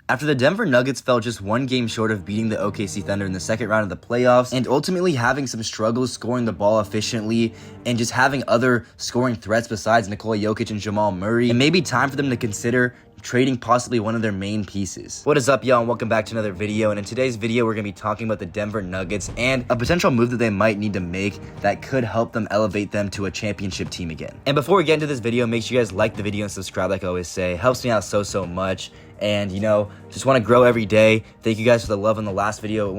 After the Denver Nuggets fell just one game short of beating the OKC Thunder in the second round of the playoffs, and ultimately having some struggles scoring the ball efficiently, and just having other scoring threats besides Nikola Jokic and Jamal Murray, it may be time for them to consider trading possibly one of their main pieces. What is up, y'all, and welcome back to another video. And in today's video, we're going to be talking about the Denver Nuggets and a potential move that they might need to make that could help them elevate them to a championship team again. And before we get into this video, make sure you guys like the video and subscribe like I always say. It helps me out so much. And, you know, just want to grow every day. Thank you guys for the love on the last video. It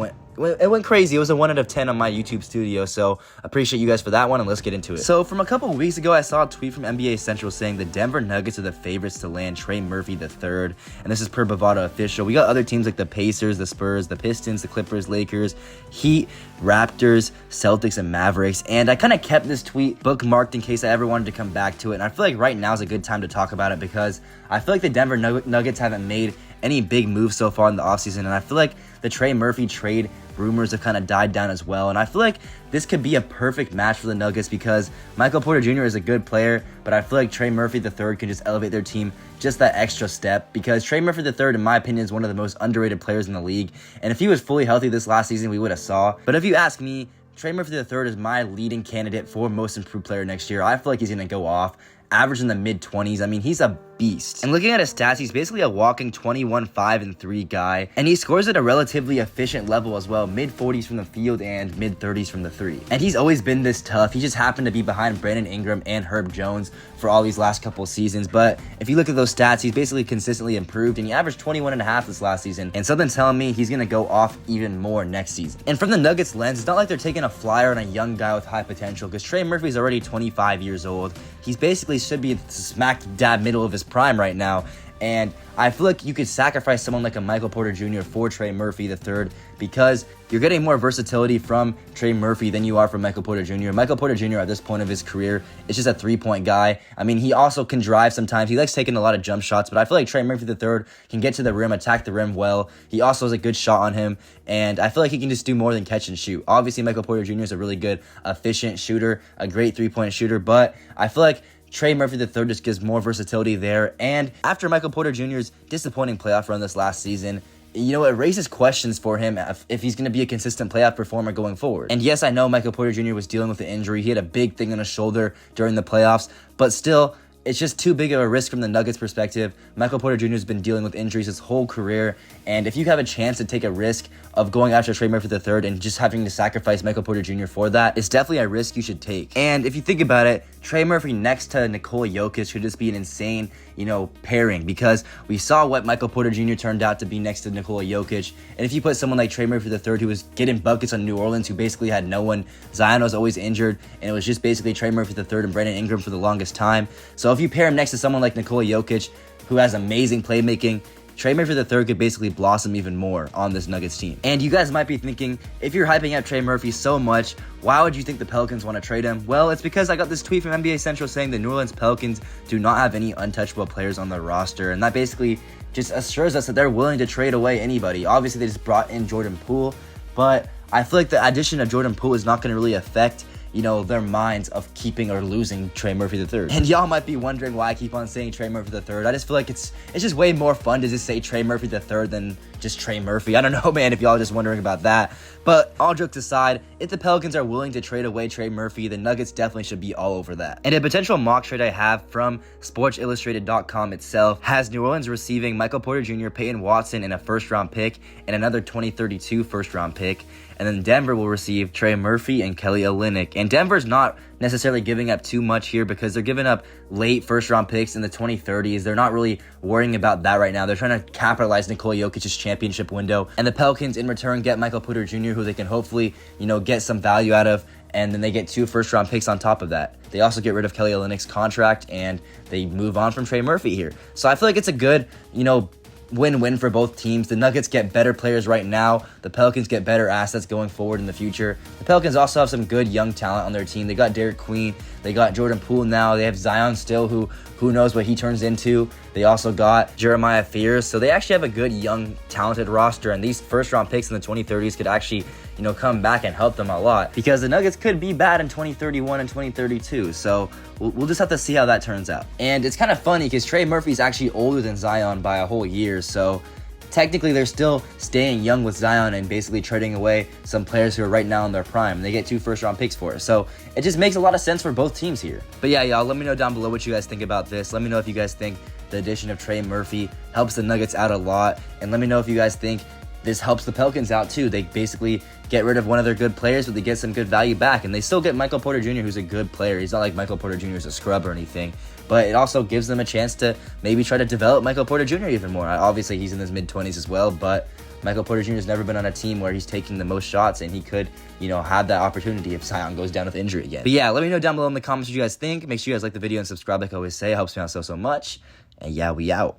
went crazy. It was a 1 out of 10 on my YouTube studio, so appreciate you guys for that one, and let's get into it. So from a couple of weeks ago, I saw a tweet from NBA Central saying the Denver Nuggets are the favorites to land Trey Murphy III, and this is per Bovada official. We got other teams like the Pacers, the Spurs, the Pistons, the Clippers, Lakers, Heat, Raptors, Celtics, and Mavericks, and I kind of kept this tweet bookmarked in case I ever wanted to come back to it, and I feel like right now is a good time to talk about it because I feel like the Denver Nuggets haven't made any big moves so far in the offseason, and I feel like the Trey Murphy trade rumors have kind of died down as well, and I feel like this could be a perfect match for the Nuggets because Michael Porter Jr. is a good player, but I feel like Trey Murphy III can just elevate their team just that extra step because Trey Murphy III, in my opinion, is one of the most underrated players in the league, and if he was fully healthy this last season, we would have saw. But if you ask me, Trey Murphy III is my leading candidate for most improved player next year. I feel like he's going to go off, average in the mid-20s. I mean, he's a beast. And looking at his stats, he's basically a walking 21, 5, and 3 guy. And he scores at a relatively efficient level as well, mid-40s from the field and mid-30s from the 3. And he's always been this tough. He just happened to be behind Brandon Ingram and Herb Jones for all these last couple of seasons. But if you look at those stats, he's basically consistently improved, and he averaged 21.5 this last season. And something's telling me he's going to go off even more next season. And from the Nuggets lens, it's not like they're taking a flyer on a young guy with high potential because Trey Murphy's already 25 years old. He's basically should be smack dab middle of his prime right now, and I feel like you could sacrifice someone like a Michael Porter Jr. for Trey Murphy III because you're getting more versatility from Trey Murphy than you are from Michael Porter Jr. Michael Porter Jr. at this point of his career is just a three-point guy. I mean, he also can drive sometimes. He likes taking a lot of jump shots, but I feel like Trey Murphy III can get to the rim, attack the rim well. He also has a good shot on him, and I feel like he can just do more than catch and shoot. Obviously, Michael Porter Jr. is a really good, efficient shooter, a great three-point shooter, but I feel like Trey Murphy III just gives more versatility there. And after Michael Porter Jr.'s disappointing playoff run this last season, you know, it raises questions for him if he's going to be a consistent playoff performer going forward. And yes, I know Michael Porter Jr. was dealing with an injury. He had a big thing on his shoulder during the playoffs, but still, it's just too big of a risk from the Nuggets' perspective. Michael Porter Jr. has been dealing with injuries his whole career, and if you have a chance to take a risk of going after Trey Murphy III and just having to sacrifice Michael Porter Jr. for that, it's definitely a risk you should take. And if you think about it, Trey Murphy next to Nikola Jokic could just be an insane, you know, pairing because we saw what Michael Porter Jr. turned out to be next to Nikola Jokic. And if you put someone like Trey Murphy III, who was getting buckets on New Orleans, who basically had no one, Zion was always injured, and it was just basically Trey Murphy III and Brandon Ingram for the longest time. So if you pair him next to someone like Nikola Jokic, who has amazing playmaking, Trey Murphy III could basically blossom even more on this Nuggets team. And you guys might be thinking, if you're hyping up Trey Murphy so much, why would you think the Pelicans want to trade him? Well, it's because I got this tweet from NBA Central saying the New Orleans Pelicans do not have any untouchable players on their roster, and that basically just assures us that they're willing to trade away anybody. Obviously, they just brought in Jordan Poole, but I feel like the addition of Jordan Poole is not going to really affect, you know, their minds of keeping or losing Trey Murphy III. And y'all might be wondering why I keep on saying Trey Murphy III. I just feel like it's just way more fun to just say Trey Murphy III than just Trey Murphy. I don't know, man, if y'all are just wondering about that. But all jokes aside, if the Pelicans are willing to trade away Trey Murphy, the Nuggets definitely should be all over that. And a potential mock trade I have from SportsIllustrated.com itself has New Orleans receiving Michael Porter Jr., Peyton Watson, and a first-round pick, and another 2032 first-round pick. And then Denver will receive Trey Murphy and Kelly Olynyk. And Denver's not necessarily giving up too much here because they're giving up late first-round picks in the 2030s. They're not really worrying about that right now. They're trying to capitalize Nikola Jokic's championship window. And the Pelicans, in return, get Michael Porter Jr., who they can hopefully, you know, get some value out of. And then they get 2 first-round picks on top of that. They also get rid of Kelly Olynyk's contract, and they move on from Trey Murphy here. So I feel like it's a good, you know, win-win for both teams. The Nuggets get better players right now. The Pelicans get better assets going forward in the future. The Pelicans also have some good young talent on their team. They got Derek Queen. They got Jordan Poole now. They have Zion still, who knows what he turns into. They also got Jeremiah Fears. So they actually have a good, young, talented roster. And these first-round picks in the 2030s could actually, you know, come back and help them a lot. Because the Nuggets could be bad in 2031 and 2032. So we'll just have to see how that turns out. And it's kind of funny because Trey Murphy's actually older than Zion by a whole year. So technically they're still staying young with Zion and basically trading away some players who are right now in their prime. And they get 2 first-round picks for it. So it just makes a lot of sense for both teams here. But yeah, y'all, let me know down below what you guys think about this. Let me know if you guys think the addition of Trey Murphy helps the Nuggets out a lot. And let me know if you guys think this helps the Pelicans out too. They basically get rid of one of their good players, but they get some good value back. And they still get Michael Porter Jr., who's a good player. He's not like Michael Porter Jr. is a scrub or anything. But it also gives them a chance to maybe try to develop Michael Porter Jr. even more. Obviously, he's in his mid-20s as well, but Michael Porter Jr. has never been on a team where he's taking the most shots, and he could, have that opportunity if Zion goes down with injury again. But yeah, let me know down below in the comments what you guys think. Make sure you guys like the video and subscribe like I always say. It helps me out so much. And yeah, we out.